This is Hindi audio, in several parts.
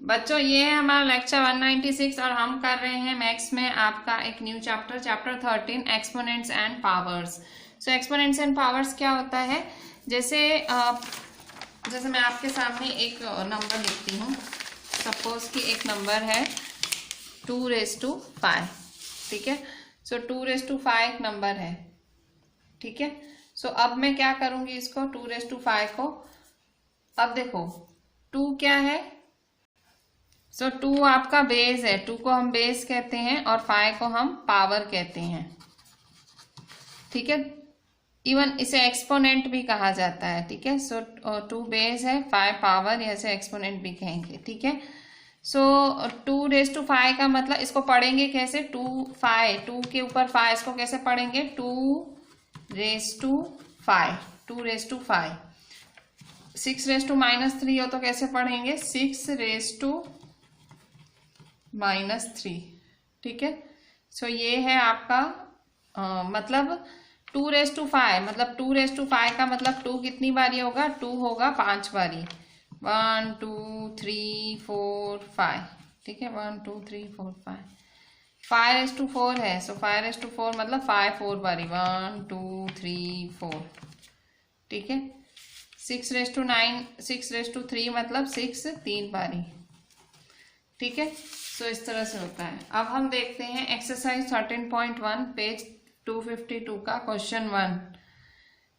बच्चों ये है हमारा लेक्चर 196 और हम कर रहे हैं मैथ्स में आपका एक new chapter 13 exponents and powers. So exponents and powers क्या होता है, जैसे जैसे मैं आपके सामने एक नंबर लिखती हूँ। सपोज कि एक नंबर है 2⁵, ठीक है। सो 2⁵ एक नंबर है, ठीक है। सो अब मैं क्या करूंगी, इसको 2⁵ को, अब देखो 2 क्या है, सो 2 आपका बेस है, 2 को हम बेस कहते हैं और 5 को हम पावर कहते हैं, ठीक है। इवन इसे एक्सपोनेंट भी कहा जाता है, ठीक है। सो 2 बेस है, 5 पावर, ऐसे एक्सपोनेंट भी कहेंगे, ठीक है। सो 2⁵ का मतलब इसको पढ़ेंगे कैसे, 2 के ऊपर 5, इसको कैसे पढ़ेंगे 2⁵, 2⁵। 6⁻³ हो तो कैसे पढ़ेंगे 6⁻⁻3, ठीक है। सो ये है आपका मतलब 2⁵, मतलब 2⁵ का मतलब 2 कितनी बारी होगा, 2 होगा 5 बारी, 1 2 3 4 5, ठीक है। 1 2 3 4 5, 5⁴ है, सो 5⁴ मतलब 5 4 बारी, 1 2 3 4, ठीक है। 6⁻³ मतलब 6 3 बारी, ठीक है। सो इस तरह से होता है। अब हम देखते हैं एक्सरसाइज 13.1 पेज 252 का क्वेश्चन 1।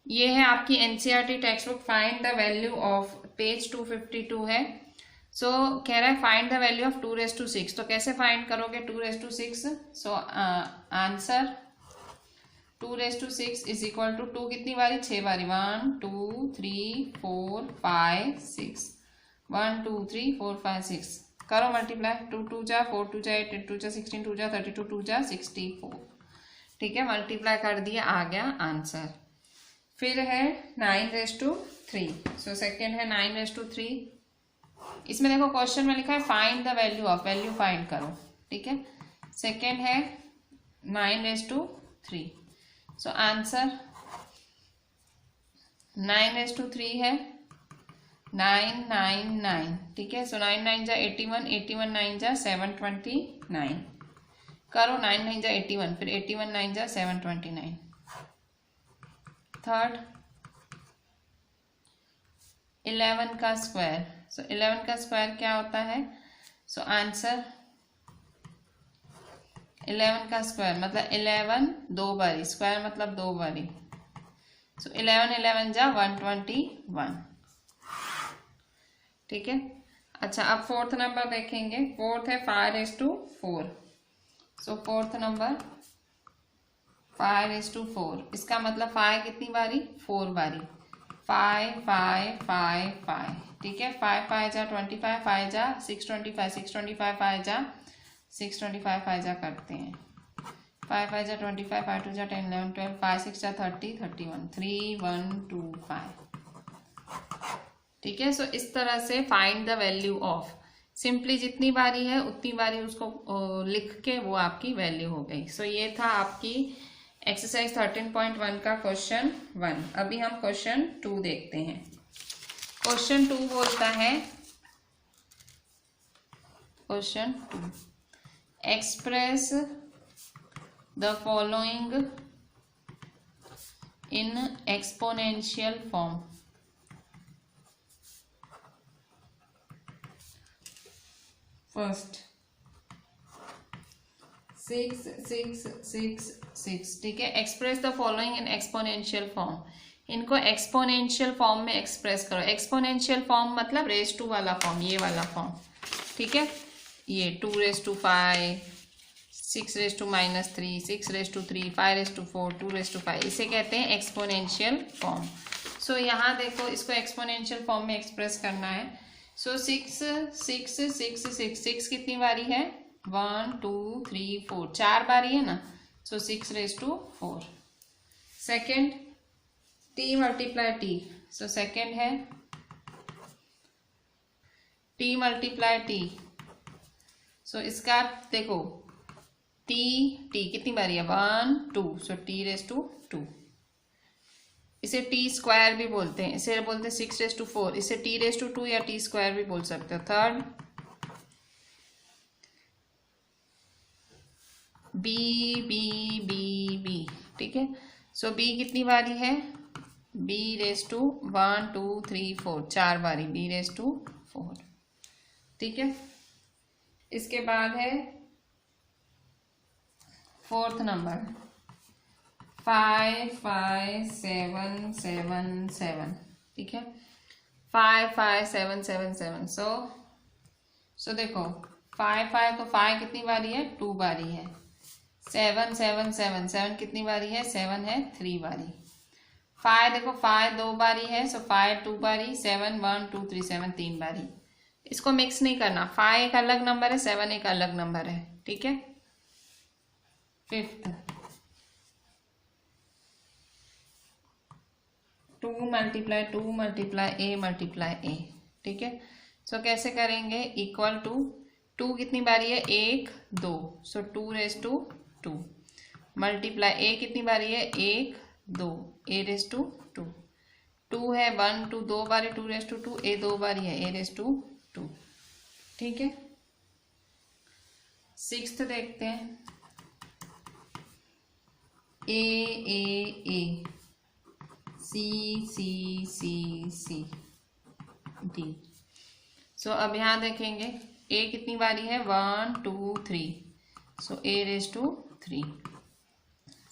ये है आपकी NCERT text book, find the value of, page 252 है। सो कह रहा है फाइंड द वैल्यू ऑफ 2⁵, तो कैसे फाइंड करोगे 2⁵? So answer 2⁵ is equal to 2 कितनी बारी, 6 बारी, 1 2 3 4 5 6, 1 2 3 4 5 6, करो मल्टीप्लाई, 2 2 जा 4 2 जा 8 8 2 जा 16 2 जा 32 2 जा 64, ठीक है। मल्टीप्लाई कर दिया, आ गया आंसर। फिर है 9⁵, सो सेकेंड है 9⁵। इसमें देखो क्वेश्चन में लिखा है find the value of, value find करो, ठीक है। सेकेंड है 9⁵, सो आंसर 9⁵ है 999, ठीक है। सो 9 9 जा 81, 81 9 जा 729, करो 9 9 जा 81, फिर 81 9 जा 729। थर्ड 11 का स्क्वायर, सो 11 का स्क्वायर क्या होता है, सो आंसर 11 का स्क्वायर मतलब 11 2 बारी, स्क्वायर मतलब 2 बारी, सो 11 11 जा 121, ठीक है। अच्छा अब फोर्थ नंबर देखेंगे। फोर्थ है 5⁴, सो फोर्थ नंबर 5⁴, इसका मतलब 5 कितनी बारी, 4 बारी, 5 5 5 5, ठीक है। 5 5 जा 25, 5 जा 625, 625 5 जा 625 5 जा करते हैं, 5 5 जा 25, 5 2 जा 10 11 12, 5 6 जा 30 31, 3 1 2 5, ठीक है। सो इस तरह से find the value of, simply जितनी बारी है उतनी बारी उसको लिख के वो आपकी वैल्यू हो गई। सो ये था आपकी एक्सरसाइज 13.1 का क्वेश्चन 1। अभी हम क्वेश्चन 2 देखते हैं। क्वेश्चन 2 बोलता है, question 2, express the following in exponential form. First 6 6 6 6, ठीक है। Express the following in exponential form, इनको एक्सपोनेंशियल फॉर्म में एक्सप्रेस करो। एक्सपोनेंशियल फॉर्म मतलब रेज टू वाला फॉर्म, ये वाला फॉर्म, ठीक है। ये 2⁵, 6⁻⁻3, 6�3, 5⁴, 2⁵, इसे कहते हैं एक्सपोनेंशियल फॉर्म। सो यहाँ देखो इसको एक्सपोनेंशियल फॉर्म में एक्सप्रेस करना है। सो 6 6 6 6 6 कितनी बारी है, 1 2 3 4, 4 बारी है ना, सो 6⁴। Second t multiply t, so second है t मल्टीप्लाई t, सो इसका देखो t कितनी बारी है, 1 2, सो t⁵2, इसे टी स्क्वायर भी बोलते हैं, इसे बोलते हैं 6⁴, इसे t⁵2 या t स्क्वायर भी बोल सकते हो। Third B B B B, ठीक है। सो बी कितनी बारी है, बी रेस टू 1 2 3 4, 4 बारी बी रेस टू 4, ठीक है। इसके बाद है फोर्थ नंबर 5 5 7 7 7, ठीक है। 5 5 7 7 7, सो देखो 5 5 तो 5 कितनी बारी है, 2 बारी है। 7 7 7 7 कितनी बारी है, 7 है 3 बारी। 5 देखो 5 2 बारी है, सो 5 2 बारी। 7 1 2 3 7 3 बारी। इसको मिक्स नहीं करना, 5 एक अलग नंबर है, 7 एक अलग नंबर है, ठीक है। Fifth 2 multiply 2 multiply A multiply ए, ठीक है। सो कैसे करेंगे, इक्वल टू 2 कितनी बारी है, 1 2, सो 2 रेस टू 2 मल्टीप्लाई ए कितनी बारी है, 1 2, ए रेस टू 2, 2 है 1 2 2 बारी, 2 रेस टू 2, ए 2 बारी है, ए रेस टू 2, ठीक है। सिक्स्थ देखते हैं, ए सी सी सी सी डी। सो अब यहाँ देखेंगे ए कितनी बारी है, 1 2 3, सो ए रेस टू 3।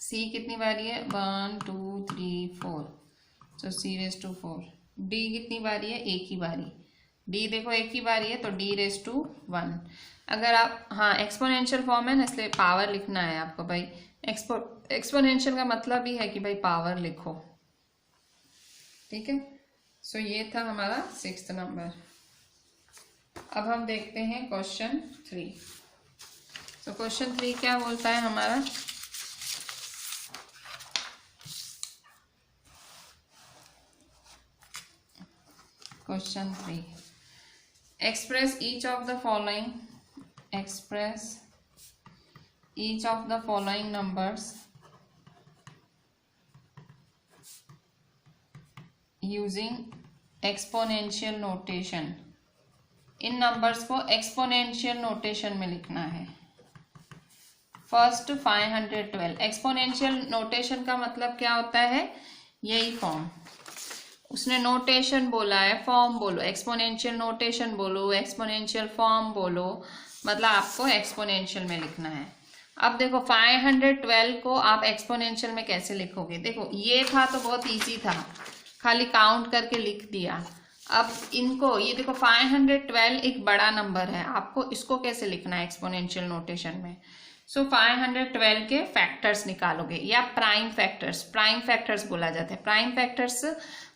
सी कितनी बारी है, 1 2 3 4, so C raise to 4। D कितनी बारी है, एक ही बारी। डी देखो एक ही बारी है, तो डी रेस टू 1। अगर आप, हाँ एक्सपोनेंशियल फॉर्म है ना, इसलिए पावर लिखना है आपको भाई। एक्सपोनेंशियल का मतलब ही है कि भाई पावर लिखो, ठीक है। सो ये था हमारा 6th नंबर। अब हम देखते हैं क्वेश्चन 3। तो क्वेश्चन 3 क्या बोलता है हमारा, question 3, express each of the following numbers using exponential notation। In numbers को एक्सपोनेंशियल नोटेशन में लिखना है। फर्स्ट 512, एक्सपोनेंशियल नोटेशन का मतलब क्या होता है, यही फॉर्म। उसने नोटेशन बोला है, फॉर्म बोलो, एक्सपोनेंशियल नोटेशन बोलो, एक्सपोनेंशियल फॉर्म बोलो, मतलब आपको एक्सपोनेंशियल में लिखना है। अब देखो 512 को आप एक्सपोनेंशियल में कैसे लिखोगे, देखो ये था तो बहुत इजी था, खाली काउंट करके लिख दिया। अब इनको, ये देखो 512 एक बड़ा नंबर है, आपको इसको कैसे लिखना है एक्सपोनेंशियल नोटेशन में। सो 512 के फैक्टर्स निकालोगे, या प्राइम फैक्टर्स बोला जाता है। प्राइम फैक्टर्स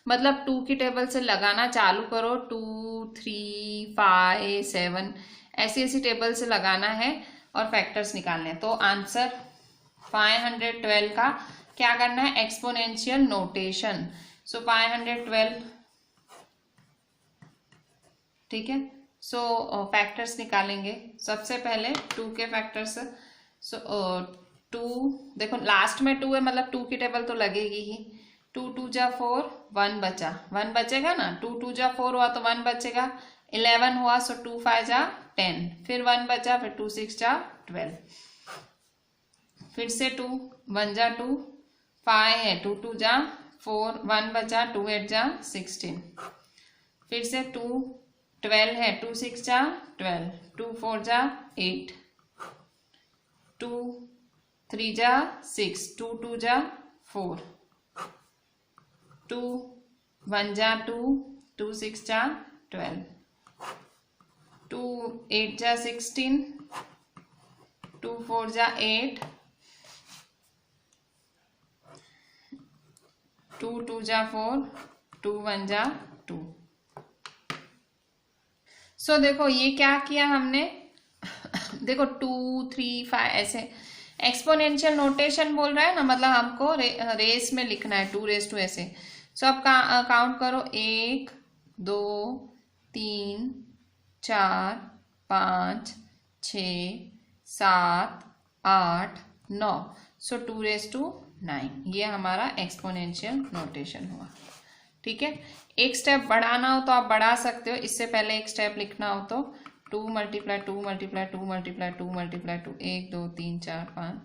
मतलब 2 की टेबल से लगाना चालू करो, 2 3 5 7 ऐसी टेबल से लगाना है और फैक्टर्स निकालने हैं। तो आंसर 512 का क्या करना है, एक्सपोनेंशियल नोटेशन। सो 512, ठीक है। सो फैक्टर्स निकालेंगे। सबसे पहले 2 के फैक्टर्स, सो 2 देखो लास्ट में 2 है, मतलब 2 की टेबल तो लगेगी ही। 2 2 जा 4, 1 बचा, 1 बचेगा ना, 2 2 जा 4 हुआ तो 1 बचेगा। 11 हुआ, सो 2 5 जा 10, फिर 1 बचा, फिर 2 6 जा 12, फिर से 2 1 जा 2, 5 है, 2 2 जा 4, 1 बचा, 2 8 जा 16, फिर से 2 12 है, 2 6 जा 12, 2 4 जा 8, 2 3 जा 6, 2 2 जा 4, 2 1 जा 2, 2 6 जा 12, 2 8 जा 16, 2 4 जा 8, 2 2 जा 4, 2 1 जा 2। सो देखो ये क्या किया हमने, देखो 2 3 5 ऐसे एक्सपोनेंशियल नोटेशन बोल रहा है ना, मतलब हमको रेस में लिखना है, 2 रेस टू ऐसे। सो अब काउंट करो, 1 2 3 4 5 6 7 8 9, सो 2 रेस टू 9, ये हमारा एक्सपोनेंशियल नोटेशन हुआ, ठीक है। एक स्टेप बढ़ाना हो तो आप बढ़ा सकते हो, इससे पहले एक स्टेप लिखना हो तो 2 मल्टीप्लाई 2 मल्टीप्लाई 2 मल्टीप्लाई 2 मल्टीप्लाई 2, 1 2 3 4 5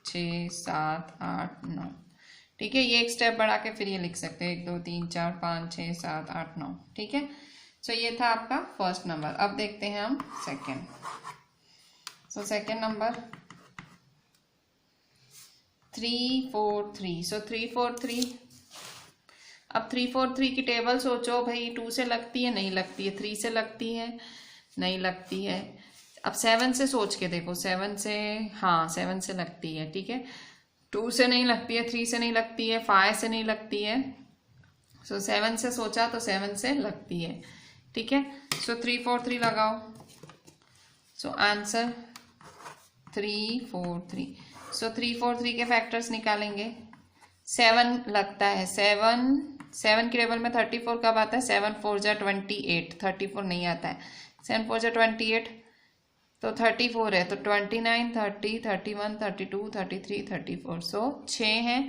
6 7 8 9। ठीक है, ये एक स्टेप बढ़ा के फिर ये लिख सकते हैं 1 2 3 4 5 6 7 8 9। ठीक है, सो ये था आपका फर्स्ट नंबर। अब देखते हैं हम सेकेंड। So second number 3 4 3। सो 3 4 3। अब 3 4 3 की टेबल सोचो भाई, 2 से लगती है नहीं लगती है, 3 से लगती है नहीं लगती है। अब 7 से सोच के देखो, 7 से, हाँ 7 से लगती है। ठीक है, 2 से नहीं लगती है, 3 से नहीं लगती है, 5 से नहीं लगती है। सो 7 से सोचा तो 7 से लगती है। ठीक है, सो 3 4 3 लगाओ। So answer 3 4 3। सो 3 4 3 के फैक्टर्स निकालेंगे। 7 लगता है, 7 की टेबल में 34 कब आता है? 7 4 जा 28, 34 नहीं आता है। 7 4 जा 28, तो 34 है, तो 29 30 31 32 33 34। सो 6 है,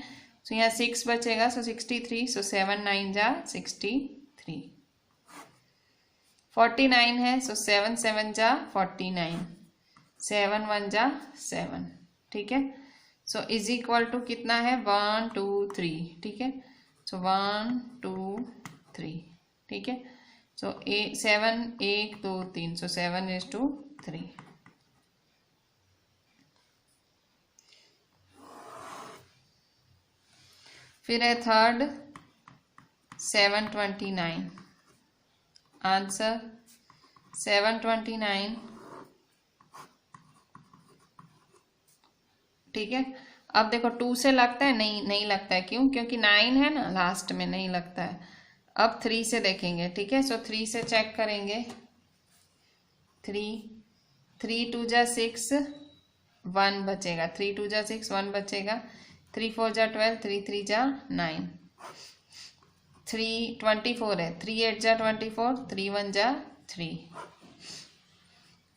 तो यहाँ 6 बचेगा, सो 63। सो 7 9 जा 63। 49 है, सो 7 7 जा 49, 7 1 जा 7। ठीक है, सो इज इक्वल टू कितना है? 1 2 3। ठीक है, सो 1 2 3। ठीक है, सो 7 1 2 3, सो 7 is to 3। फिर है थर्ड 729। आंसर 729। ठीक है, अब देखो 2 से लगता है नहीं लगता है। क्यों? क्योंकि 9 है ना लास्ट में, नहीं लगता है। अब 3 से देखेंगे। ठीक है, सो 3 से चेक करेंगे। 3 2 जा 6, 1 बचेगा। 3 2 जा 6, 1 बचेगा। 3 4 जा 12, 3 3 जा 9, 3 24 है। 3 8 जा 24, 3 1 जा 3।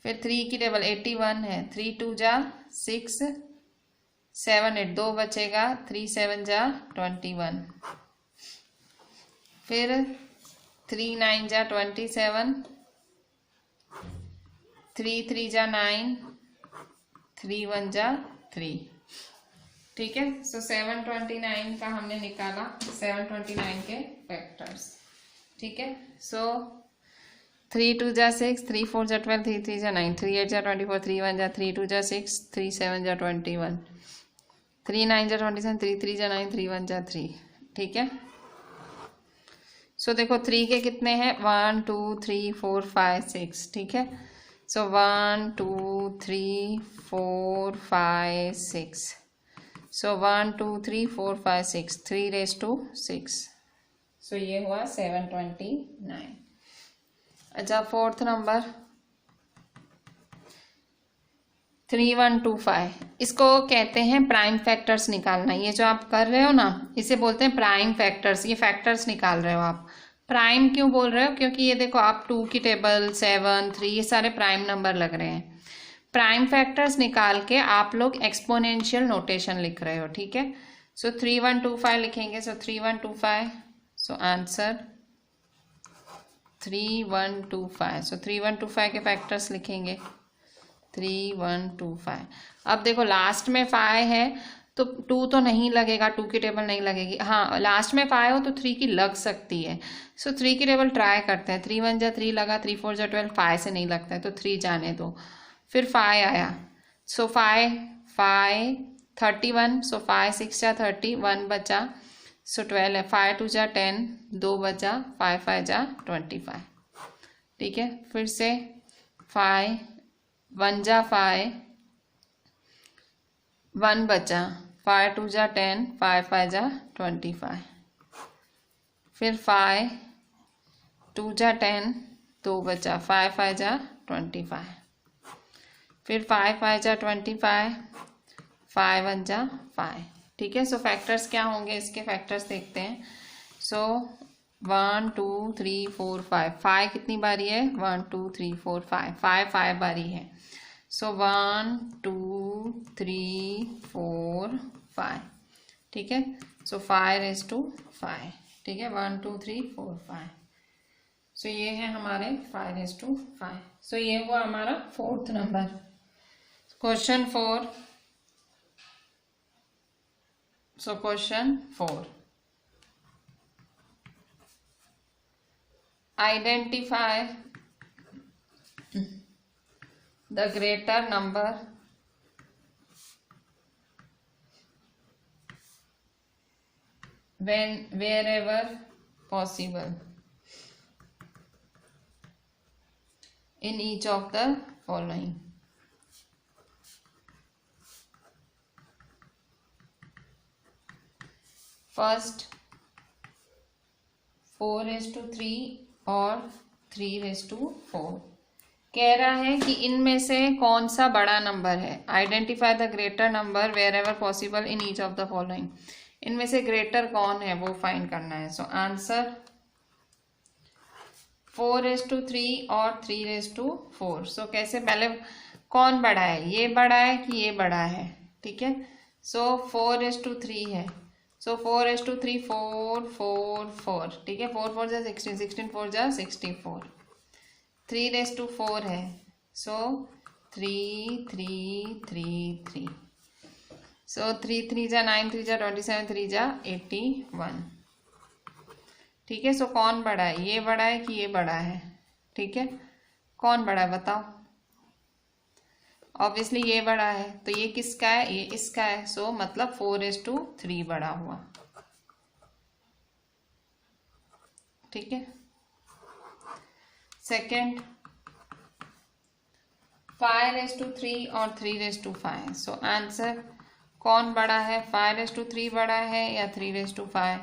फिर 3 की टेबल 81 है। 3 2 जा 6, 7 8, 2 बचेगा। 3 7 जा 21। फिर 3 9 जा 27, 3 3 जा 9, 3 1 जा 3। ठीक है, सो 729 का हमने निकाला, 729 के फैक्टर्स। ठीक है, सो 3 2 जा 6, 3 4 जा 12, 3 3 जा 9, 3 8 जा 24, 3 1 जा 3 2 जा 6, 3 7 जा 21, 3 9 जा 27, 3 3 जा 9, 3 1 जा 3। ठीक है, सो देखो 3 के कितने हैं? 1 2 3 4 5 6। ठीक है, सो 1 2 3 4 5 6। सो 1 2 3 4 5 6, 3 raised to 6। सो ये हुआ 729। अच्छा, फोर्थ नंबर 3125। इसको कहते हैं प्राइम फैक्टर्स निकालना। ये जो आप कर रहे हो ना, इसे बोलते हैं प्राइम फैक्टर्स। ये फैक्टर्स निकाल रहे हो आप। प्राइम क्यों बोल रहे हो? क्योंकि ये देखो आप 2 की टेबल, 7 3, ये सारे प्राइम नंबर लग रहे हैं। प्राइम फैक्टर्स निकाल के आप लोग एक्सपोनेंशियल नोटेशन लिख रहे हो। ठीक है, सो 3125 लिखेंगे। सो 3125, सो आंसर 3125। सो 3125 के फैक्टर्स लिखेंगे 3125। अब देखो लास्ट में 5 है, तो 2 तो नहीं लगेगा, 2 की टेबल नहीं लगेगी। हाँ, लास्ट में 5 हो तो 3 की लग सकती है। सो 3 की टेबल ट्राई करते हैं। 3 1 जा 3 लगा, 3 4 जा 12, 5 से नहीं लगता है तो 3 जाने दो। फिर 5 आया, सो 5 31, सो 5 6 जा 30, 1 बचा, सो 12 है। 5 2 जा 10, 2 बचा, 5 5 जा 25। ठीक है, फिर से 5 1 जा 5, 1 बचा, 5 2 जा 10, 5 5 जा 25। फिर 5 2 जा 10, 2 बचा, 5 5 जा 25। फिर 5 5 जा 25, 5 1 जा 5। ठीक है, सो फैक्टर्स क्या होंगे इसके? फैक्टर्स देखते हैं। सो 1 2 3 4 5। 5 कितनी बारी है? 1 2 3 4 5, 5 बारी है। सो 1 2 3 4 5। ठीक है, सो 5 raised to 5। ठीक है, 1 2 3 4 5। सो ये है हमारे 5:5। सो ये हुआ हमारा 4th number. Question 4। So question 4, identify the greater number wherever possible in each of the following. First, 4:3 और 3:4। कह रहा है कि इनमें से कौन सा बड़ा नंबर है। Identify the greater number wherever possible in each of the following. इनमें से ग्रेटर कौन है वो फाइंड करना है। सो आंसर 4:3 और 3:4। सो कैसे, पहले कौन बड़ा है, ये बड़ा है कि ये बड़ा है। ठीक है, सो 4:3 है। सो 4:3 4 4 4। ठीक है, 4 4 जा 16, 16 4 जा 64। 3:4 है, सो 3 3 3 3। सो 3 3 जा 9 3 जा 27, 3 जा 81। ठीक है, सो कौन बड़ा है, ये बड़ा है कि ये बड़ा है। ठीक है, कौन बड़ा है बताओ। ऑब्वियसली ये बड़ा है, तो ये किसका है, ये इसका है। सो मतलब 4:3 बड़ा हुआ। ठीक है, सेकेंड 5:3 और 3:5। सो आंसर कौन बड़ा है, 5:3 बड़ा है या 3:5।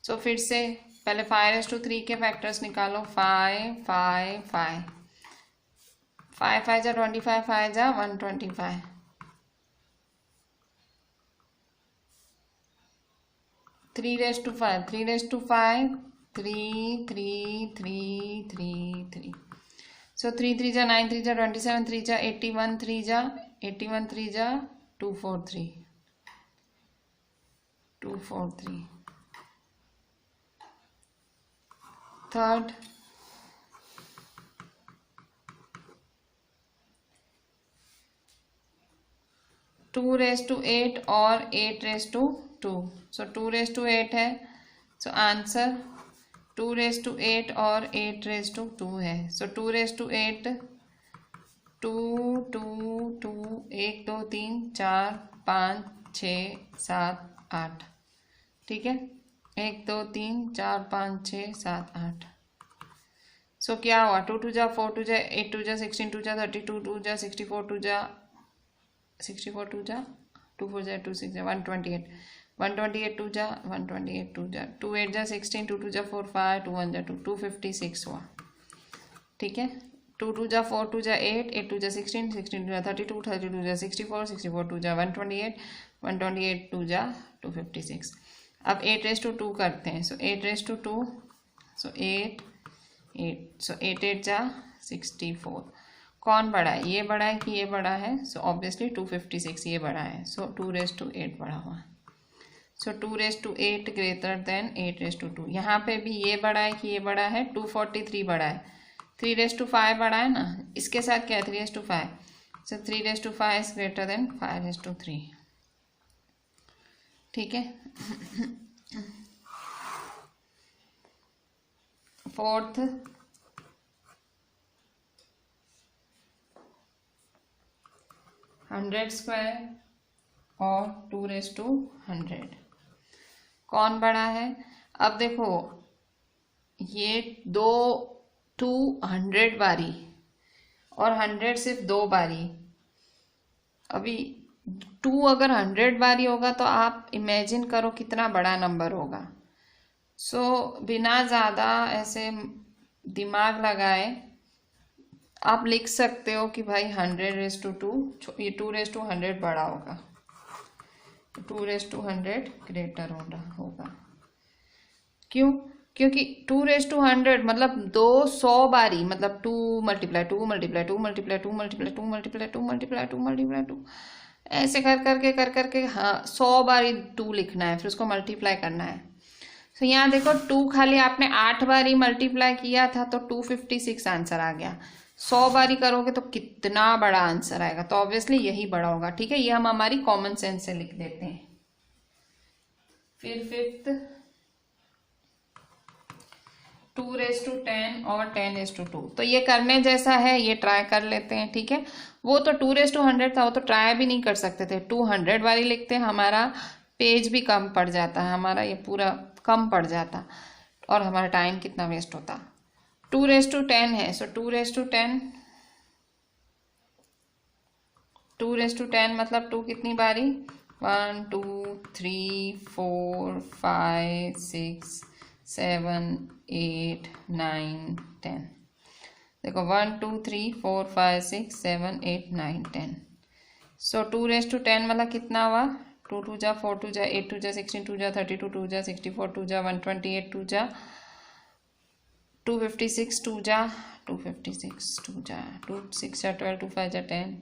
सो फिर से पहले 5:3 के फैक्टर्स निकालो। 5 5 5 5 5 जा 25, 5 जा 125। 3:5 3:5 3 3 3 3 3। सो 3 3 जा 9 3 जा 27, 3 जा 81, 3 जा 81, 3 जा 243 243। थर्ड 2:8 और 8:2। सो 2:8 है। सो आंसर 2:8 और 8:2 है। सो 2:8 2 2 2 1 2 3 4 5 6 7 8। ठीक है, 1 2 3 4 5 6 7 8। सो क्या हुआ, 2 2 जा 4 2 जा 8 2 जा 16 2 जा 32 2 जा 64 2 जा 64 2 जा 2 4 जा 2 6 जा 128 128 2 जा 128 2 जा 2 8 जा 16 2 2 जा 4 5 2 1 जा 2 256 हुआ। ठीक है, 2 2 जा 4 2 जा 8 8 2 जा 16 16 2 जा 32 32 जा 64 64 2 जा 128 128 2 जा 256। अब 8:2 करते हैं। सो 8:2 सो 8 8 सो 8 8 जा 64। कौन बड़ा है, ये बड़ा है कि ये बड़ा है। सो ऑब्वियसली 256 ये बड़ा है। सो 2:8 बड़ा हुआ। सो 2:8 ग्रेटर देन 8:2। यहाँ पे भी ये बड़ा है कि ये बड़ा है। 243 बड़ा है। 3:5 बड़ा है ना, इसके साथ क्या है 3:5। सो 3:5 इज ग्रेटर देन 5:3। ठीक है, फोर्थ 100² और 2:100। कौन बड़ा है। अब देखो ये 200 बारी और 100 सिर्फ 2 बारी। अभी 2 अगर 100 बारी होगा तो आप इमेजिन करो कितना बड़ा नंबर होगा। सो बिना ज़्यादा ऐसे दिमाग लगाए आप लिख सकते हो कि भाई 100:2 ये 2:100 बड़ा होगा, 2:100 ग्रेटर होगा। क्यों, क्योंकि 2:100 मतलब 200 बारी, मतलब 2 × 2 × 2 × 2 × 2 × 2 × 2 × 2 ऐसे कर करके हाँ 100 बारी 2 लिखना है, फिर उसको मल्टीप्लाई करना है। तो यहाँ देखो 2 खाली आपने 8 बार ही मल्टीप्लाई किया था तो 256 आंसर आ गया। 100 बारी करोगे तो कितना बड़ा आंसर आएगा, तो ऑब्वियसली यही बड़ा होगा। ठीक है, ये हम हमारी कॉमन सेंस से लिख देते हैं। फिर फिफ्थ 2⁻10 और 10⁻2, तो ये करने जैसा है, ये ट्राई कर लेते हैं। ठीक है, वो तो 2⁻100 था, वो तो ट्राई भी नहीं कर सकते थे। 200 बारी लिखते हैं, हमारा पेज भी कम पड़ जाता है, हमारा ये पूरा कम पड़ जाता और हमारा टाइम कितना वेस्ट होता। 2⁻10 है, सो 2⁻10 मतलब 2 कितनी बारी, 1 2 3 4 5 6 7 8 9 10। देखो 1 2 3 4 5 6 7 8 9 10। सो 2⁻10 मतलब कितना हुआ, 2 2 जा 4 2 जा 8 2 जा 16 2 जा 32 2 जा 64 2 जा 128 2 जा 256 2 जा 256 2 जा 2 6 जा 12 2 5 जा 10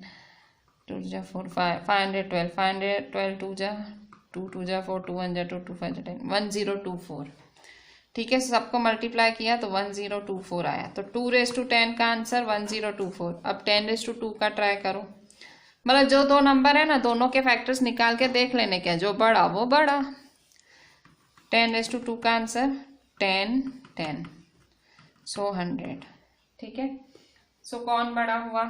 2 जा 4 512 2 जा 2 2 जा 4 2 1 जा 2 2 5 जा 10 1024। ठीक है, सबको मल्टीप्लाई किया तो 1024 आया। तो 2⁻10 का आंसर 1024। अब 10⁻2 का ट्राई करो, मतलब जो दो नंबर है ना, दोनों के फैक्टर्स निकाल के देख लेने क्या, जो बड़ा वो बड़ा। 10⁻2 का आंसर 10 10, सो 100। ठीक है, सो कौन बड़ा हुआ,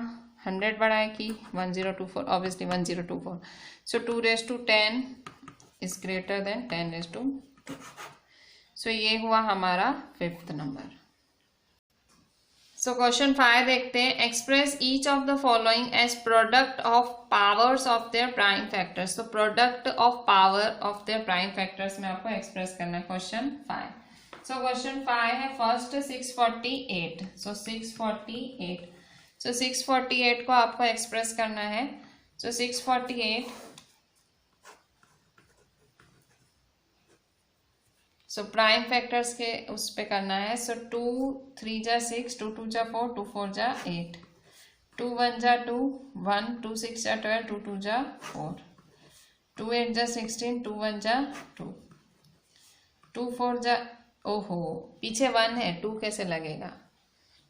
100 बड़ा है कि 1024, obviously 1024। So 2⁻10 is greater than 10⁻2। सो ये हुआ हमारा 5th नंबर। सो क्वेश्चन 5 देखते हैं। Express each of the following as product of powers of their prime factors. तो product of power of their prime factors में आपको एक्सप्रेस करना है क्वेश्चन 5। सो क्वेश्चन 5 है फर्स्ट 648। सो 648, सो 648 को आपको एक्सप्रेस करना है। सो 648, सो प्राइम फैक्टर्स के उस पे करना है। सो 2 3 जा 6, 2 2 जा 4, 2 4 जा 8, 2 1 जा 2 1, 2 6 जा 12, 2 2 जा 4, 2 8 जा 16, 2 1 जा 2, 2 4 जा, ओहो पीछे 1 है, 2 कैसे लगेगा।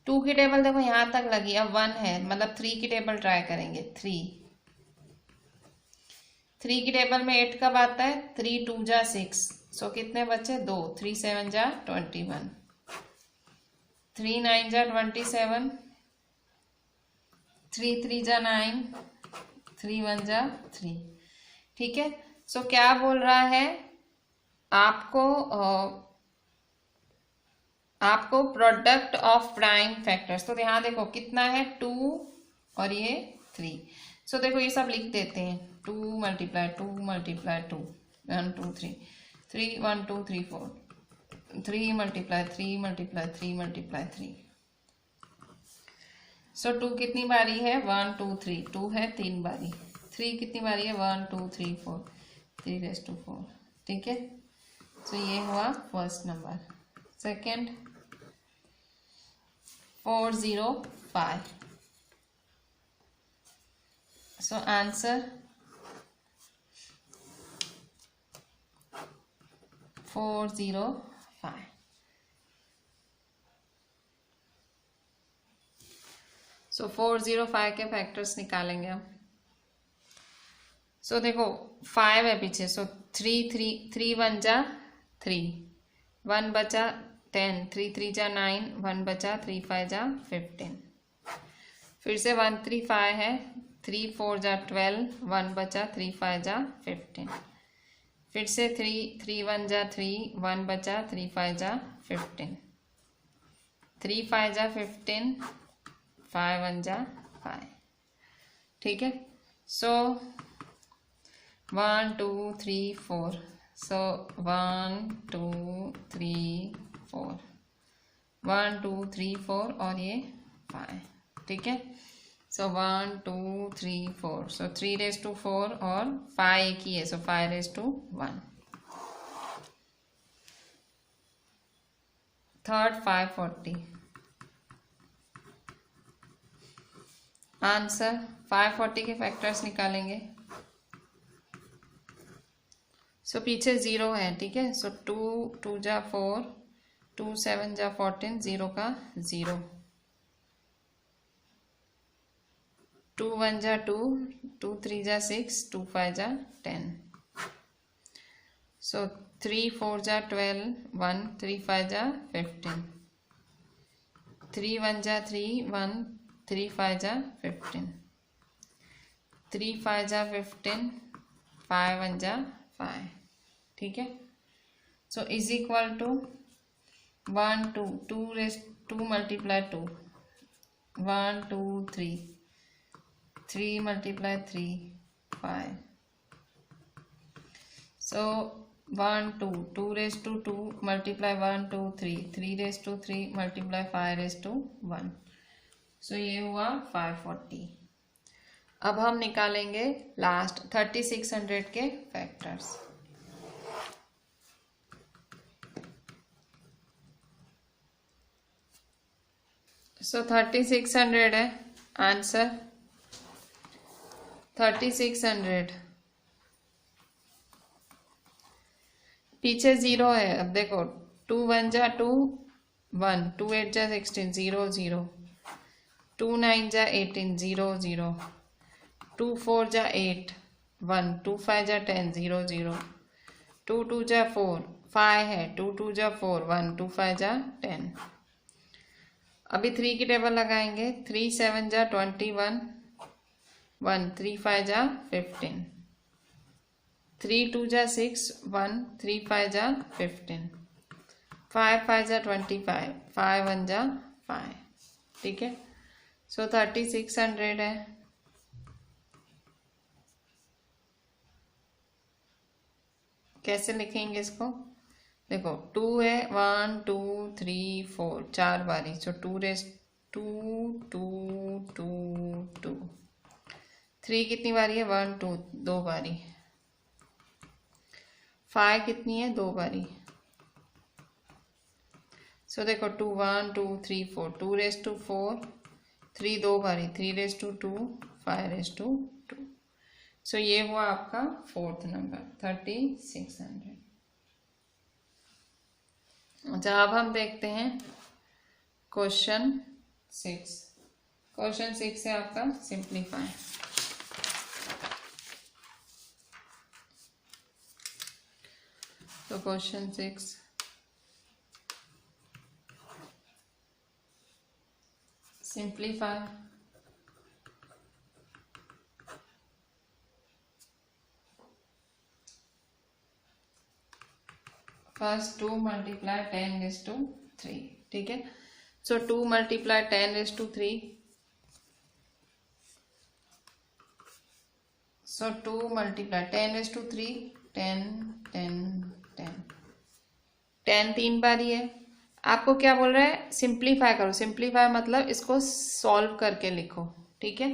2 की टेबल देखो यहाँ तक लगी, अब 1 है, मतलब 3 की टेबल ट्राई करेंगे। 3 की टेबल में 8 कब आता है, 3 2 जा 6, सो कितने बचे 2, 3 7 जा 21, 3 9 जा 27, 3 3 जा 9, 3 1 जा 3। ठीक है, सो क्या बोल रहा है आपको प्रोडक्ट ऑफ प्राइम फैक्टर्स। तो यहाँ देखो कितना है 2 और ये 3। सो देखो ये सब लिख देते हैं, 2 × 2 × 2 1 2 3 3 1 2 3 4, 3 × 3 × 3 × 3। सो 2 कितनी बारी है, 1 2 3, 2 है 3 बारी। 3 कितनी बारी है, 1 2 3 4, 3⁻4। ठीक है, सो ये हुआ first number. Second 405। So answer 405। सो 405 के फैक्टर्स निकालेंगे हम। सो देखो 5 है पीछे, सो 3 1 जा 3, 1 बचा 10, 3 3 जा 9, 1 बचा 3 5 जा 15। फिर से 1 3 5 है, 3 4 जा 12, 1 बचा 3 5 जा 15। फिर से 3 1 जा 3, 1 बचा 3 5 जा 15, 3 5 जा 15, 5 1 जा 5। ठीक है, सो 1 2 3 4, सो 1 2 3 4, 1 2 3 4 और ये 5। ठीक है, सो 1 2 3 4, सो 3⁻4 और 5 एक ही है, सो 5⁻1। थर्ड 540। आंसर 540 के फैक्टर्स निकालेंगे। सो पीछे 0 है, ठीक है। सो 2 2 जा 4, 2 7 जा 14, 0 का 0, 2 1 जा 2, 2 3 जा 6, 2 5 जा 10। सो 3 4 जा 12, 1 3 5 जा 15, 3 1 जा 3, 1 3 5 जा 15, 3 5 जा 15, 5 1 जा 5, ठीक है। So is equal to 1 2 2 raise 2 multiply 2, 1 2 3, 3 multiply 3 5। So 1 2 2 raise to 2 multiply 1 2 3, 3 raise to 3 multiply 5 raise to 1। So ये हुआ 540। अब हम निकालेंगे लास्ट 3600 के फैक्टर्स। सो 3600 है आंसर, 3600। पीछे 0 है, अब देखो 2 1 जा 2 1, 2 8 जा 16, 0 0, 2 9 जा 18, 0 0, 2 4 जा 8 1, 2 5 जा 10, 0 0, 2 2 जा 4 5 है, 2 2 जा 4 1, 2 5 जा 10। अभी 3 की टेबल लगाएंगे, 3 7 जा 21, 1 3 5 जा 15, 3 2 जा 6, 1 3 5 जा 15, 5 5 जा 25, 5 1 जा 5, ठीक है। सो 3600 है। कैसे लिखेंगे इसको, देखो 2 है, 1 2 3 4 4 बारी, सो 2 रेस 2 2 2 2, 3 कितनी बारी है, 1 2 2 बारी, 5 कितनी है, 2 बारी। सो देखो 2 1 2 3 4, 2 रेस टू 4, 3 2 बारी, 3 रेस टू 2, 5 रेस टू 2। सो ये हुआ आपका 4th नंबर 3600। अच्छा, अब हम देखते हैं क्वेश्चन 6। क्वेश्चन 6 है आपका सिंप्लीफाई। तो question 6, simplify. First 2 multiply 10 raise to 3, ठीक है। So 2 multiply 10 raise to 3, so 2 multiply 10 raise to 3, 10 10 10, 10 3 बारी है। आपको क्या बोल रहा है, सिंप्लीफाई करो। सिंप्लीफाई मतलब इसको सॉल्व करके लिखो, ठीक है।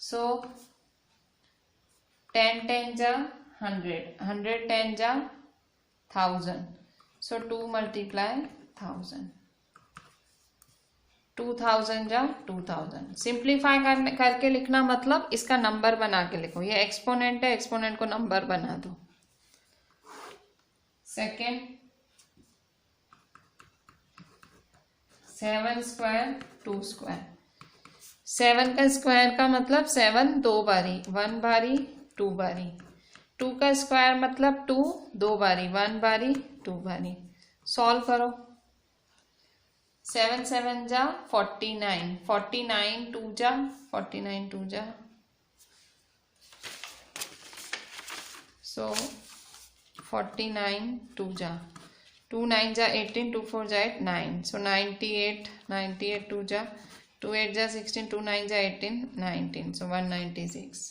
सो 10 10 जा 100, 100 10 जा 1000, सो 2 मल्टीप्लाई 1000, 2000 जा 2000। सिंप्लीफाई करके लिखना मतलब इसका नंबर बना के लिखो। ये एक्सपोनेंट है, एक्सपोनेंट को नंबर बना दो। Second 7 square 2 square. 7 का स्क्वायर का मतलब 7 2 बारी, 1 बारी 2 बारी। 2 का स्क्वायर मतलब 2 2 बारी, 1 बारी 2 बारी। सॉल्व करो। 7 7 जा 49, 49 2 जा 49 2 जा, सो 49 2 जा, 2 9 जा 18, 2 4 जा 8 9, सो 98 98 2 जा, 2 8 जा 16, 2 9 जा 18 19, सो 196।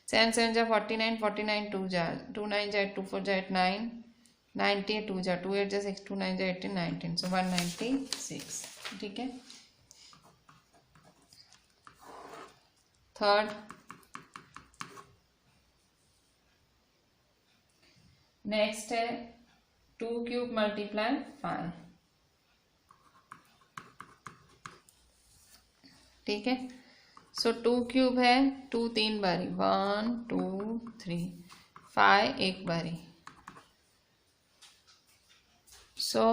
7 7 जा 49, 49 2 जा, 2 9 जा 8, 2 4 जा 8 9, 98 2 जा, 2 8 जा 6, 2 9 जा 18 19, सो 196, ठीक है। थर्ड नेक्स्ट है 2 क्यूब मल्टीप्लाई 5, ठीक है। सो 2 क्यूब है, 2 3 बारी, 1 2 3, 5 1 बारी, सो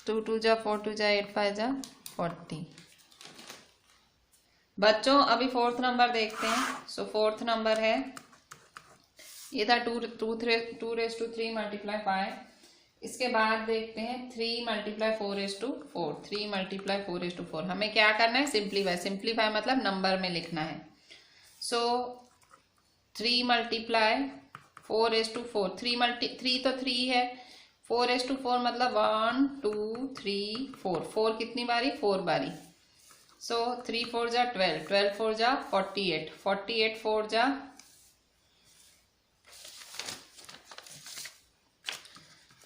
2 2 जा 4 2 जा 8 5 जा 40। बच्चों अभी फोर्थ नंबर देखते हैं। सो फोर्थ नंबर है, ये था 2 मल्टीप्लाई 5। इसके बाद देखते हैं 3 मल्टीप्लाई 4 3 मल्टीप्लाई 4 हमें क्या करना है, सिंप्लीफाई मतलब नंबर में लिखना है। सो 3 मल्टीप्लाई 4 3 तो 3 है, 4 मतलब 1 2 3 4 4 कितनी बारी, 4 बारी। सो 3 4 जा 12 12 4 जा 48 48 4 जा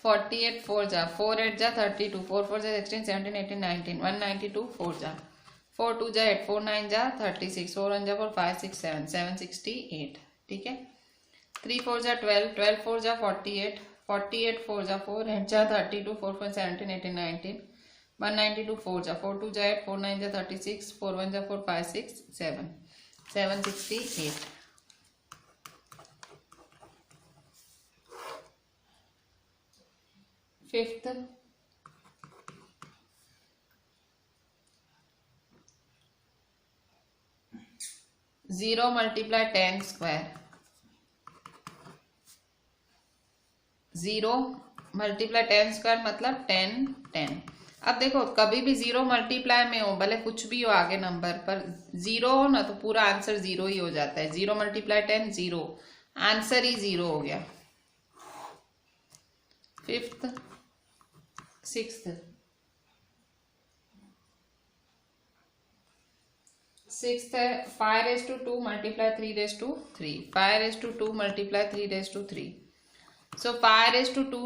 48 4 जा 4 8 जा 32 4 4 जा 16 17 18 19 192 4 जा 4 2 जा 8 4 9 जा 36 4 1 जा 4 5 6 7 768। ठीक है, 3 4 जा 12 12 4 जा 48 48 4 जा 4 8 जा 32 4 4 17 18 19 192 4 जा 4 2 जा 8 4 9 जा 36 4 1 जा 4 5 6 7 768। Fifth 0 multiply 10 square 0 multiply 10 square मतलब 10 10। अब देखो कभी भी 0 मल्टीप्लाई में हो, भले कुछ भी हो आगे नंबर पर 0 हो ना तो पूरा आंसर 0 ही हो जाता है। 0 मल्टीप्लाई 10 0, आंसर ही 0 हो गया। फिफ्थ सिक्स्थ 5 मल्टीप्लाई 3 5 मल्टीप्लाई 3 सो 5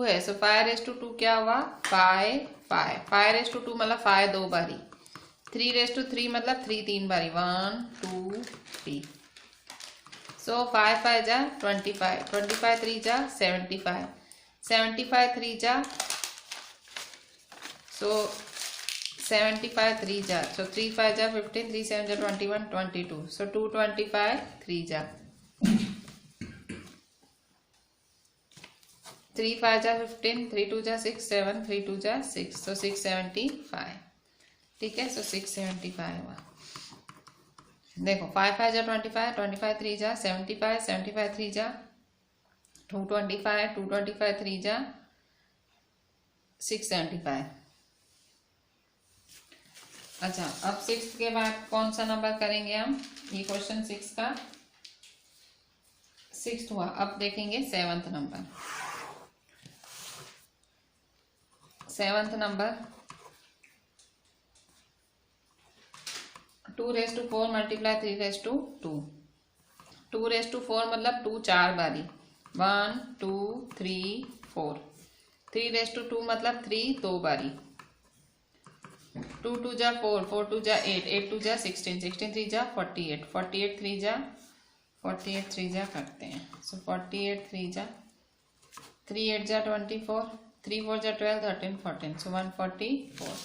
है। सो 5 क्या हुआ, 5 5 मतलब 5 2 बारी, 3 मतलब 3 3 बारी, 1 2 3। सो 5 5 जा 25 25 3 जा 75 75 3 जा सो 75 3 जा सो 3 5 जा 15 3 7 जा 21 22 सो 225 3 जा 3 5 जा 15 3 2 जा 6 7 3 2 जा 6 सो 675। ठीक है, सो 675 हुआ। देखो 5 5 जा 25 25 3 जा 75 75 3 जा 225 225 3 जा 675। अच्छा, अब 6 के बाद कौन सा नंबर करेंगे हम, ये क्वेश्चन 6 का 6 हुआ। अब देखेंगे 7th number. 7th number 2 multiply 3 2 मतलब 2 4 बारी, 1 2 3 4 3 मतलब 3 2 बारी, 2 2 जा 4 4 2 जा 8 8 2 जा 16 16 3 जा 48 48 3 जा 48 3 जा करते हैं। सो 48 3 जा 3 8 जा 24 3 4 जा 12 13 14 सो 144।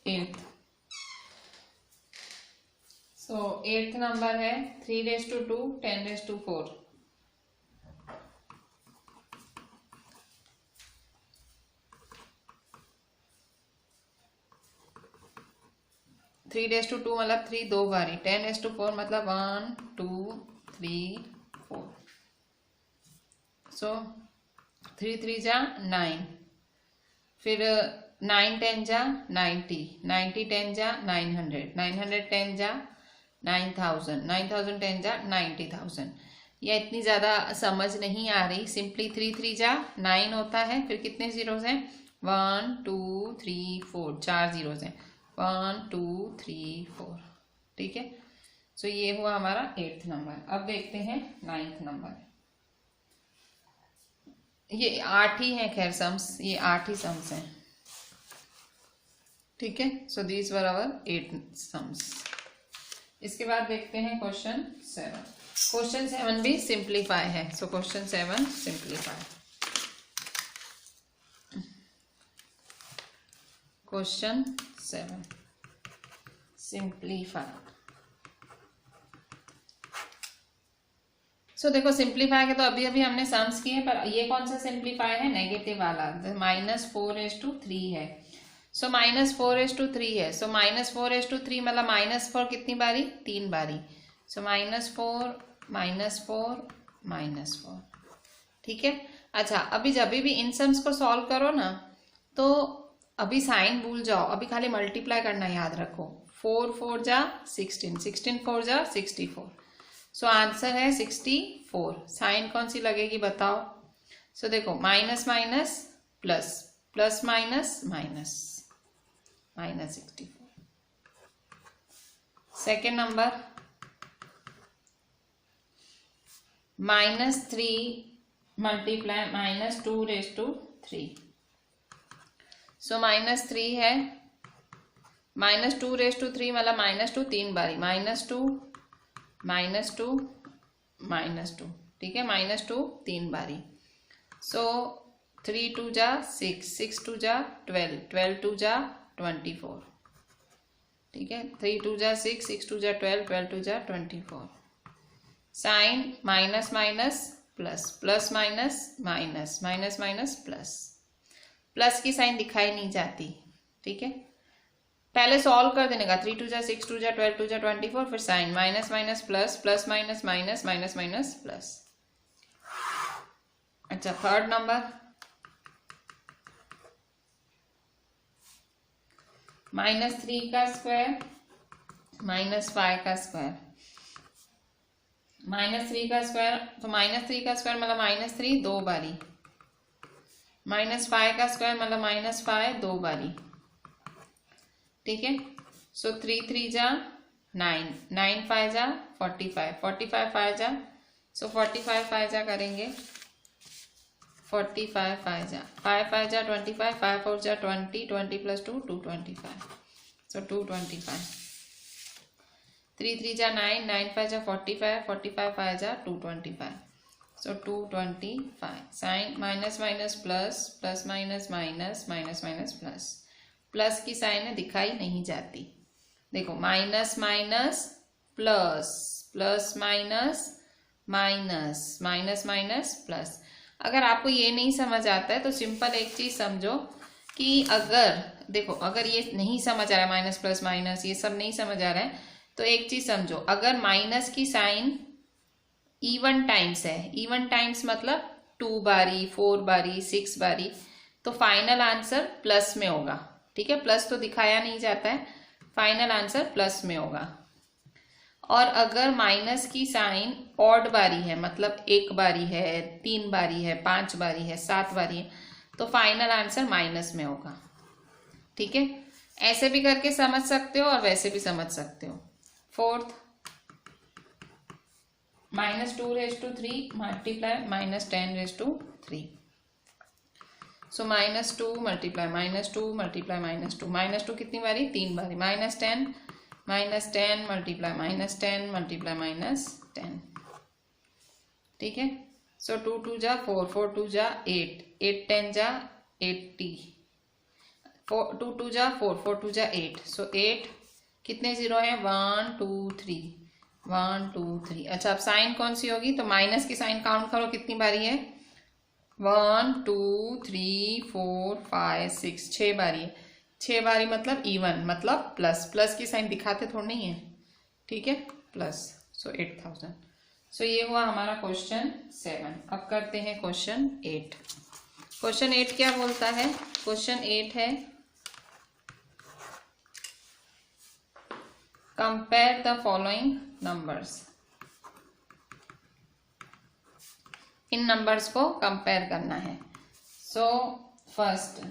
एट्थ, सो 8th नंबर है 3 2 10 4 3 2 मतलब 3 2 बारी, 10 4 मतलब 1 2 3 4 सो 3 3 जा 9, फिर 9 10 जा 90 90 10 जा 900 900 10 जा 9000 9000 10 जा 90,000। यह इतनी ज़्यादा समझ नहीं आ रही, सिंपली 3 3 जा 9 होता है, फिर कितने जीरोज हैं 1 2 3 4 4 जीरोज हैं 1 2 3 4। ठीक है, सो ये हुआ हमारा 8th नंबर। अब देखते हैं 9th नंबर। ये 8 ही है, खैर सम्स ये 8 ही सम्स हैं। ठीक है, so these were our 8 sums. इसके बाद देखते हैं क्वेश्चन 7। क्वेश्चन 7 भी सिंप्लीफाई है। So question 7 simplify. Question 7 simplify. So देखो सिंप्लीफाई के तो अभी अभी हमने सम्स किए, पर ये कौन सा सिंप्लीफाई है, नेगेटिव वाला, -4/3 है। सो -4/3 है, सो -4/3 मतलब -4 कितनी बारी, 3 बारी। सो -4 -4 -4, ठीक है। अच्छा, अभी जब भी इन सम्स को सॉल्व करो ना, तो अभी साइन भूल जाओ, अभी खाली मल्टीप्लाई करना याद रखो। 4 4 जा 16, 16 4 जा 64। सो आंसर है 64। साइन कौन सी लगेगी बताओ। सो देखो minus minus plus, plus minus minus, -64। Second number -3 multiply -2/3। सो -3 है, -2/3 मतलब -2 3 बारी, -2 -2 -2, ठीक है, -2 3 बारी। सो 3 2 जा 6, 6 2 जा 12, 12 2 जा 24, ठीक है। 3 2 जा 6, 6 2 जा 12, 12 2 जा 24। Sign minus minus plus, plus minus minus, minus minus plus, plus की साइन दिखाई नहीं जाती, ठीक है। पहले सॉल्व कर देने का, 3 2 जा 6, 2 जा 12, 2 जा 24, फिर sign minus minus plus, plus minus minus, minus minus plus. अच्छा, थर्ड नंबर -3 का स्क्वायर -5 का स्क्वायर। -3 का स्क्वायर, तो -3 का स्क्वायर मतलब -3 2 बारी, -5 का स्क्वायर मतलब -5 2 बारी, ठीक है। सो 3 3 जा 9, 9 5 जा 45, 45 5 जा, सो 45 5 जा करेंगे, 45 5 जा, 5 5 जा 25, 5 4 जा 20, 20 + 2 225, सो 225। 3 3 जा 9, 9 5 जा 45, 45 5 जा 225, so 225। Sign minus minus plus, plus minus minus, minus minus plus, plus की साइन दिखाई नहीं जाती। देखो minus minus plus, plus minus minus, minus minus plus. अगर आपको ये नहीं समझ आता है तो सिंपल एक चीज समझो कि अगर देखो, अगर ये नहीं समझ आ रहा है, माइनस प्लस माइनस ये सब नहीं समझ आ रहा है, तो एक चीज समझो, अगर माइनस की साइन इवन टाइम्स है, इवन टाइम्स मतलब 2 बारी, 4 बारी, 6 बारी, तो फाइनल आंसर प्लस में होगा, ठीक है। प्लस तो दिखाया नहीं जाता है, फाइनल आंसर प्लस में होगा। और अगर माइनस की साइन ऑड बारी है, मतलब 1 बारी है, 3 बारी है, 5 बारी है, 7 बारी है, तो फाइनल आंसर माइनस में होगा, ठीक है। ऐसे भी करके समझ सकते हो और वैसे भी समझ सकते हो। Fourth -2/3 multiply -10/3। सो -2 मल्टीप्लाई -2 मल्टीप्लाई -2, -2 कितनी बारी, 3 बारी, -10 मल्टीप्लाई -10 मल्टीप्लाई -10, ठीक है। सो 2 2 जा 4, 4 2 जा 8, 8 10 जा 80, 2 2 जा 4, 4 2 जा 8, सो 8 कितने जीरो है, 1 2 3, 1 2 3। अच्छा, अब साइन कौन सी होगी, तो माइनस की साइन काउंट करो कितनी बारी है, 1 2 3 4 5 6, 6 बारी है। 6 बारी मतलब इवन, मतलब प्लस, प्लस की साइन दिखाते थोड़ी नहीं है, ठीक है, प्लस। सो 8000। सो ये हुआ हमारा क्वेश्चन 7। अब करते हैं क्वेश्चन 8। क्वेश्चन 8 क्या बोलता है, क्वेश्चन 8 है compare the following numbers. In numbers को कंपेयर करना है। सो फर्स्ट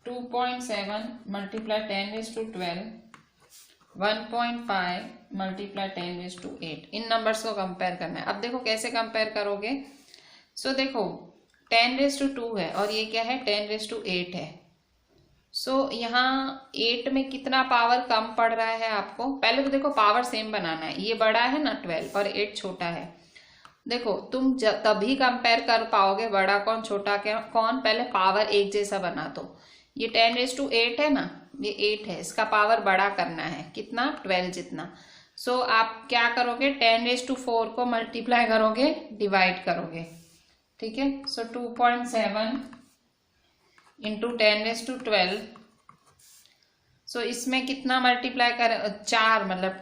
2.7 मल्टीप्लाई 10⁻12, 1.5 मल्टीप्लाई 10⁻8, इन नंबर्स को कंपेयर करना है। अब देखो कैसे कंपेयर करोगे। सो देखो 10⁻2 है और ये क्या है, 10⁻8 है। सो यहाँ 8 में कितना पावर कम पड़ रहा है आपको, पहले तो देखो पावर सेम बनाना है, ये बड़ा है ना 12 और 8 छोटा है। देखो तुम तभी कंपेयर कर पाओगे बड़ा कौन छोटा कौन, पहले पावर एक जैसा बना दो। ये 10⁻8 है ना, ये 8 है, इसका पावर बड़ा करना है, कितना, 12 जितना। सो आप क्या करोगे, 10⁴ को मल्टीप्लाई करोगे, डिवाइड करोगे, ठीक है। सो 2.7 इंटू 10⁻12, सो इसमें कितना मल्टीप्लाई कर, 4 मतलब,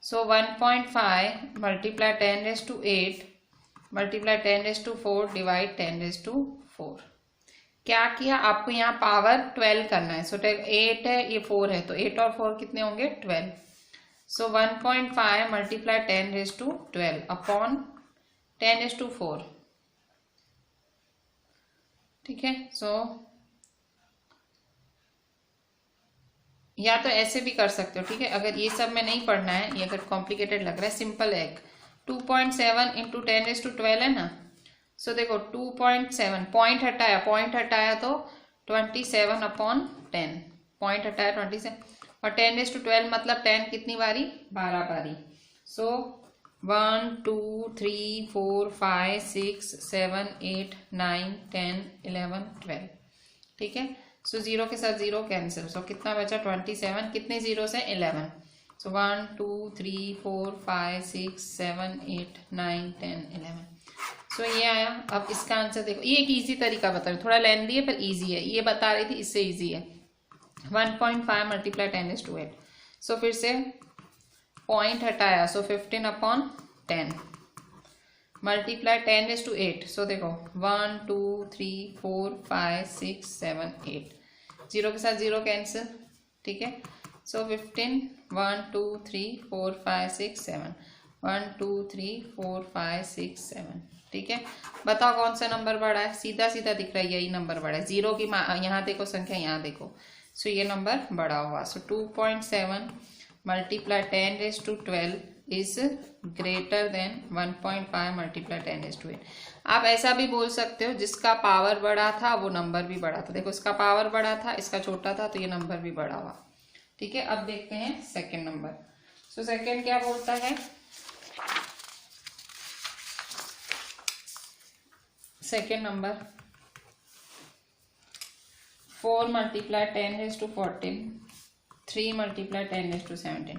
सो 1.5 मल्टीप्लाई 10⁸ मल्टीप्लाई 10⁴ डिवाइड 10⁴। क्या किया, आपको यहाँ पावर 12 करना है। सो 8 है, ये 4 है, तो 8 और 4 कितने होंगे, 12। सो 1.5 मल्टीप्लाई 10⁻12 अपॉन 10⁻4, ठीक है। सो या तो ऐसे भी कर सकते हो, ठीक है। अगर ये सब में नहीं पढ़ना है, ये अगर कॉम्प्लिकेटेड लग रहा है, सिंपल है। 2.7 इंटू 10⁻12 है ना। सो देखो 2.7, पॉइंट हटाया तो 27 अपॉन 10, पॉइंट हटाया 27, और 10⁻12 मतलब 10 कितनी बारी, 12 बारी। सो 1 2 3 4 5 6 7 8 9 10 11 12, ठीक है। सो 0 के साथ 0 कैंसिल, सो कितना बचा, 27, कितने 0 से, 11। सो 1 2 3 4 5 6 7 8 9 10 11। सो ये आया। अब इसका आंसर देखो, ये एक इजी तरीका बता रही हूँ, थोड़ा लेंथी है पर इजी है, ये बता रही थी, इससे इजी है। 1.5 मल्टीप्लाई 10⁻8, सो फिर से पॉइंट हटाया, सो 15 अपॉन 10 मल्टीप्लाई 10⁻8, सो देखो 1 2 3 4 5 6 7 8, 0 के साथ 0 कैंसिल, ठीक है। सो 15 1 2 3 4 5 6 7 1 2 3 4 5 6 7, ठीक है। बताओ कौन सा नंबर बड़ा है, सीधा सीधा दिख रहा है, यही नंबर बड़ा है। 0 की यहाँ देखो संख्या, यहाँ देखो, सो ये नंबर बड़ा हुआ। सो 2.7 multiply 10⁻12 is greater than 1.5 multiply 10⁻8। आप ऐसा भी बोल सकते हो, जिसका पावर बड़ा था वो नंबर भी बड़ा था। देखो इसका पावर बड़ा था, इसका छोटा था, तो ये नंबर भी बड़ा हुआ, ठीक है। अब देखते हैं सेकेंड नंबर। सो सेकेंड क्या बोलता है, सेकेंड नंबर 4 मल्टीप्लाई 10⁻14 3 मल्टीप्लाई 10⁻17।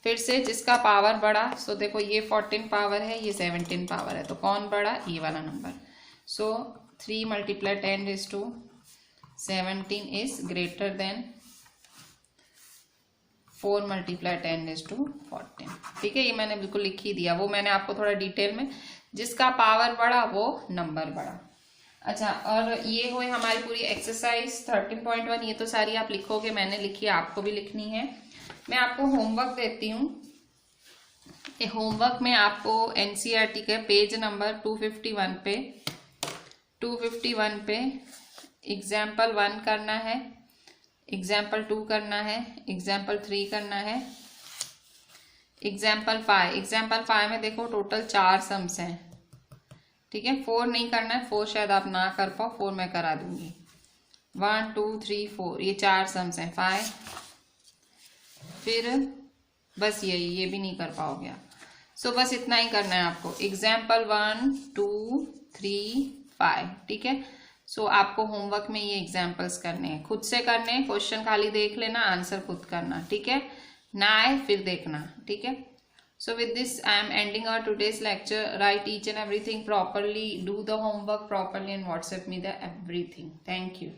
फिर से जिसका पावर बढ़ा, सो देखो ये 14 पावर है, ये 17 पावर है, तो कौन बढ़ा, ये वाला number. So 3 multiply 10⁻17 is greater than 4 multiply 10⁻14, ठीक है। ये मैंने बिल्कुल लिख ही दिया, वो मैंने आपको थोड़ा डिटेल में, जिसका पावर बढ़ा वो नंबर बढ़ा। अच्छा, और ये हुई हमारी पूरी एक्सरसाइज 13.1। ये तो सारी आप लिखोगे, मैंने लिखी है, आपको भी लिखनी है। मैं आपको होमवर्क देती हूँ। ये होमवर्क में आपको एनसीईआरटी के पेज नंबर 251 पे एग्जाम्पल 1 करना है, एग्जाम्पल 2 करना है, एग्जाम्पल 3 करना है, एग्जाम्पल 5 में देखो टोटल 4 सम्स हैं, ठीक है। 4 नहीं करना है, 4 शायद आप ना कर पाओ, 4 मैं करा दूंगी। 1 2 3 4, ये 4 सम्स हैं। 5, फिर बस ये भी नहीं कर पाओगे आप। सो बस इतना ही करना है आपको, एग्जाम्पल 1 2 3 5, ठीक है। सो आपको होमवर्क में ये एग्जाम्पल्स करने हैं, खुद से करने हैं, क्वेश्चन खाली देख लेना, आंसर खुद करना, ठीक है। ना आए फिर देखना, ठीक है। So with this I am ending our today's lecture. Write each and everything properly, do the homework properly and WhatsApp me the everything. Thank you.